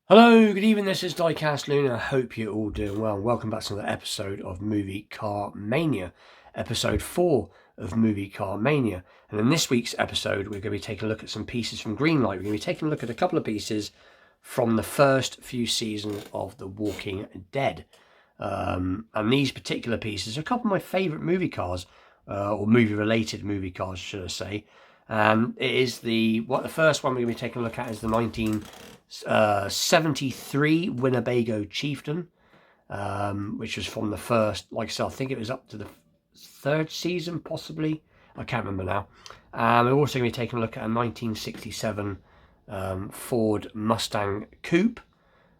Hello, good evening, this is Diecast Luna. I hope you're all doing well. Welcome back to another episode of Movie Car Mania, episode 4 of Movie Car Mania. And in this week's episode, we're going to be taking a look at some pieces from Greenlight. We're going to be taking a look at a couple of pieces from the first few seasons of The Walking Dead. And these particular pieces are a couple of my favourite movie cars, or movie-related movie cars, should I say. It is the first one we're going to be taking a look at is the 1973 Winnebago Chieftain, which was from the first, like I said, I think it was up to the third season, possibly. I can't remember now. We're also going to be taking a look at a 1967 Ford Mustang Coupe,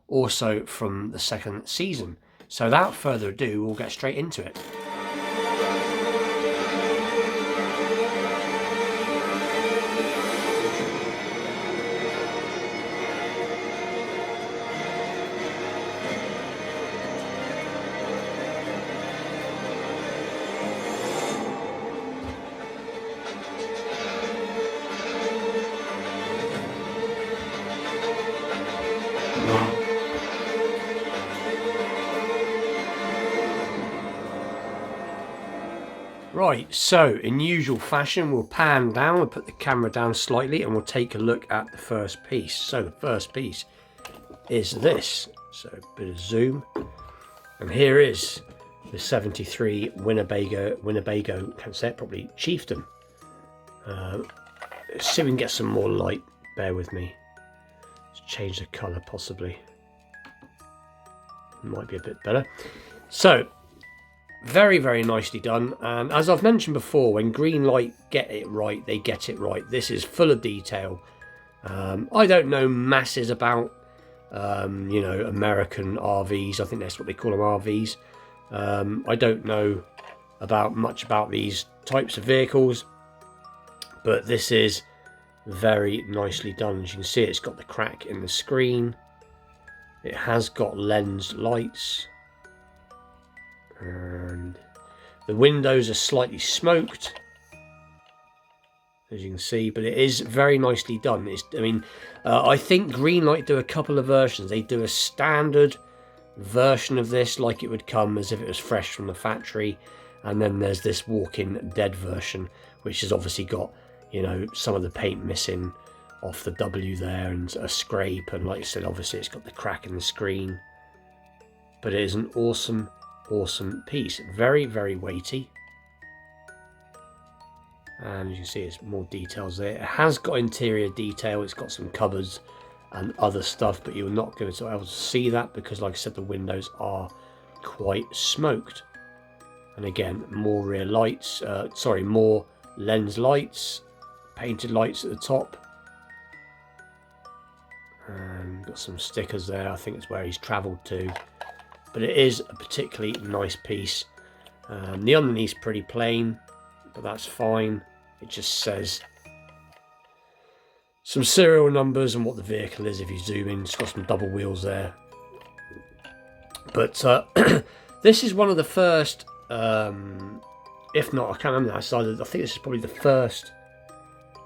also from the second season. So without further ado, we'll get straight into it. Right, so in usual fashion, we'll pan down, we'll put the camera down slightly, and we'll take a look at the first piece. So the first piece is this. So a bit of zoom. And here is the 73 Winnebago, can't say it properly, Chieftain. Let's see if we can get some more light. Bear with me. Let's change the colour possibly. Might be a bit better. So, very, very nicely done. And as I've mentioned before, when Greenlight get it right, they get it right. This is full of detail. I don't know masses about, American RVs. I think that's what they call them, RVs. I don't know much about these types of vehicles, but this is very nicely done. As you can see, it's got the crack in the screen. It has got lens lights. And the windows are slightly smoked, as you can see, but it is very nicely done. I think Greenlight do a couple of versions. They do a standard version of this, like it would come as if it was fresh from the factory, and then there's this Walking Dead version, which has obviously got, some of the paint missing off the W there and a scrape, and like I said, obviously it's got the crack in the screen. But it is an awesome piece, very, very weighty, and as you can see, it's more details there. It has got interior detail, it's got some cupboards and other stuff, but you're not going to be able to see that because, like I said, the windows are quite smoked. And again, more rear lights, more lens lights, painted lights at the top, and got some stickers there. I think it's where he's travelled to. But it is a particularly nice piece. The underneath's pretty plain, but that's fine. It just says some serial numbers and what the vehicle is if you zoom in. It's got some double wheels there. But this is one of the first, if not, I can't remember. I think this is probably the first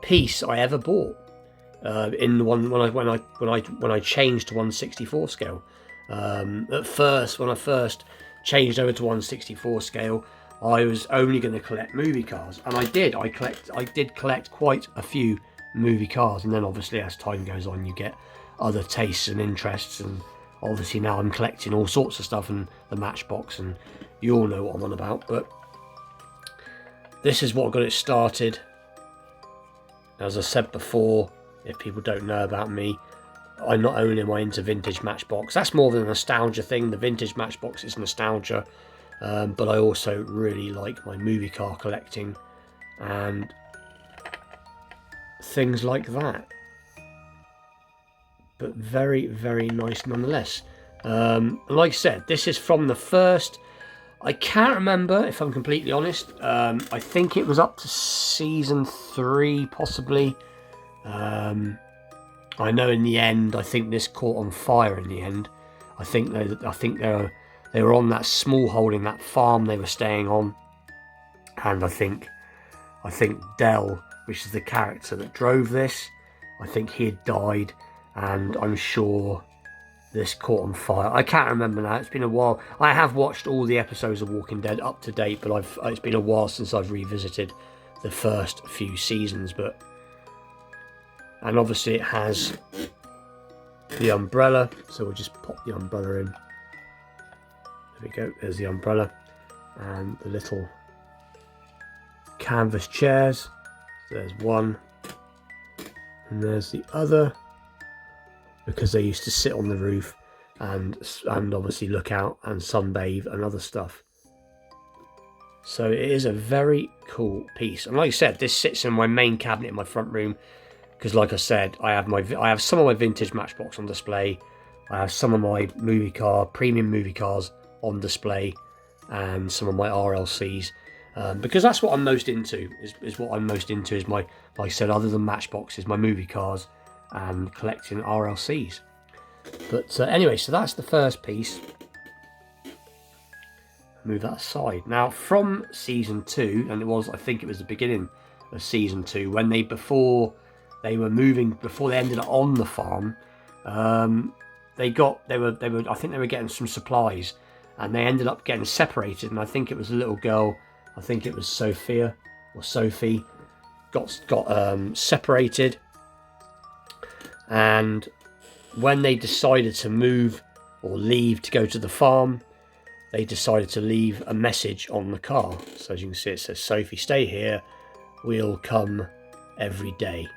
piece I ever bought. In the one when I changed to 1/64 scale. At first, when I first changed over to 1/64 scale, I was only going to collect movie cars, and I did. I did collect quite a few movie cars, and then obviously as time goes on, you get other tastes and interests, and obviously now I'm collecting all sorts of stuff and the Matchbox, and you all know what I'm on about. But this is what got it started. As I said before, if people don't know about me, I not only am I into vintage Matchbox, that's more than a nostalgia thing. The vintage Matchbox is nostalgia, but I also really like my movie car collecting and things like that. But very, very nice nonetheless. Like I said, this is from the first. I can't remember, if I'm completely honest. I think it was up to season 3, possibly. I know in the end, I think this caught on fire in the end. I think they were on that small holding, that farm they were staying on, and I think Dell, which is the character that drove this, I think he had died, and I'm sure this caught on fire. I can't remember now. It's been a while. I have watched all the episodes of Walking Dead up to date, but it's been a while since I've revisited the first few seasons. And obviously it has the umbrella, so we'll just pop the umbrella in. There we go. There's the umbrella and the little canvas chairs. There's one, and there's the other, because they used to sit on the roof and obviously look out and sunbathe and other stuff. So it is a very cool piece. And like I said, this sits in my main cabinet in my front room, because like I said, I have some of my vintage Matchbox on display. I have some of my premium movie cars on display, and some of my RLCs. Because that's what I'm most into. Is what I'm most into is my, like I said, other than Matchboxes, my movie cars and collecting RLCs. But anyway, so that's the first piece. Move that aside. Now, from season 2, and I think it was the beginning of season 2, when before they ended up on the farm, I think they were getting some supplies, and they ended up getting separated. And I think it was a little girl. I think it was Sophie got separated, and when they decided to move or leave to go to the farm, they decided to leave a message on the car. So as you can see, it says, "Sophie, stay here, we'll come every day."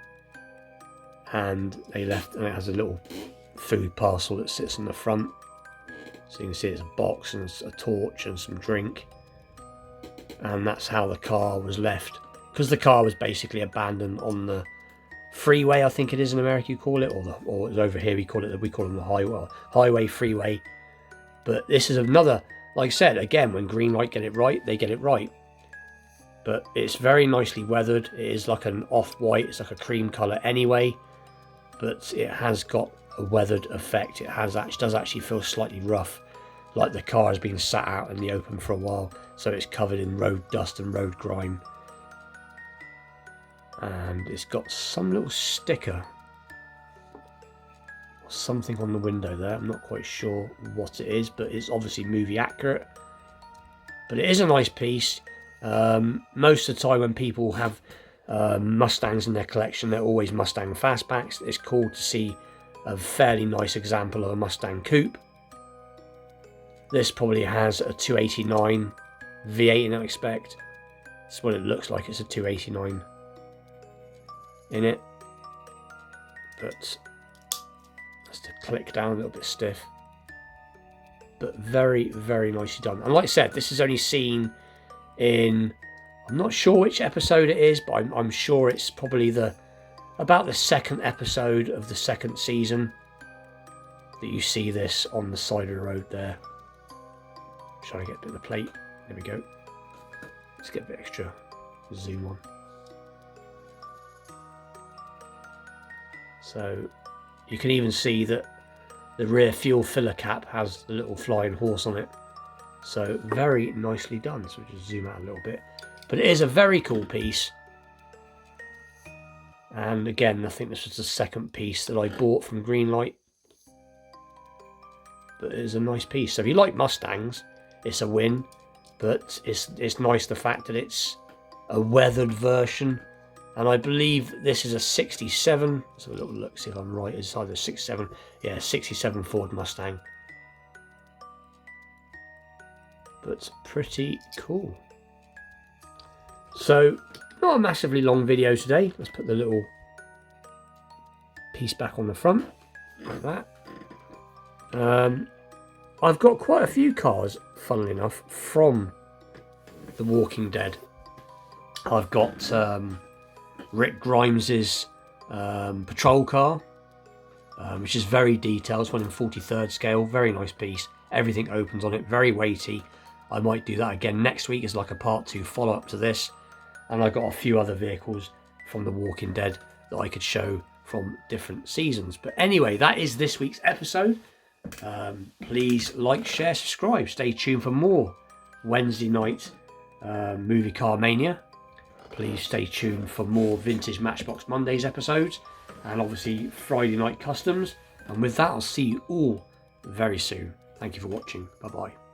And they left, and it has a little food parcel that sits in the front. So you can see it's a box and a torch and some drink. And that's how the car was left, because the car was basically abandoned on the freeway, I think it is in America you call it, or over here we call them the highway, freeway. But this is another, like I said, again, when Greenlight get it right, they get it right. But it's very nicely weathered. It is like an off-white, it's like a cream colour anyway, but it has got a weathered effect. It does actually feel slightly rough, like the car has been sat out in the open for a while, so it's covered in road dust and road grime. And it's got some little sticker or something on the window there. I'm not quite sure what it is, but it's obviously movie accurate. But it is a nice piece. Most of the time when people have Mustangs in their collection, they're always Mustang fastbacks. It's cool to see a fairly nice example of a Mustang Coupe. This probably has a 289 V8 in it, I expect. That's what it looks like. It's a 289 in it. But that's to click down, a little bit stiff. But very, very nicely done. And like I said, this is only seen in, I'm not sure which episode it is, but I'm sure it's probably about the second episode of the second season that you see this on the side of the road there. Trying to get a bit of the plate. There we go. Let's get a bit extra zoom on. So you can even see that the rear fuel filler cap has the little flying horse on it. So very nicely done. So we'll just zoom out a little bit. But it is a very cool piece. And again, I think this was the second piece that I bought from Greenlight. But it is a nice piece. So if you like Mustangs, it's a win. But it's nice the fact that it's a weathered version. And I believe this is a 67. Let's have a little look, see if I'm right. It's either 67. Yeah, 67 Ford Mustang. But pretty cool. So, not a massively long video today. Let's put the little piece back on the front, like that. I've got quite a few cars, funnily enough, from The Walking Dead. I've got Rick Grimes's patrol car, which is very detailed. It's one in 43rd scale, very nice piece. Everything opens on it, very weighty. I might do that again next week as like a part 2 follow-up to this. And I've got a few other vehicles from The Walking Dead that I could show from different seasons. But anyway, that is this week's episode. Please like, share, subscribe. Stay tuned for more Wednesday night movie car mania. Please stay tuned for more vintage Matchbox Mondays episodes, and obviously Friday night customs. And with that, I'll see you all very soon. Thank you for watching. Bye bye.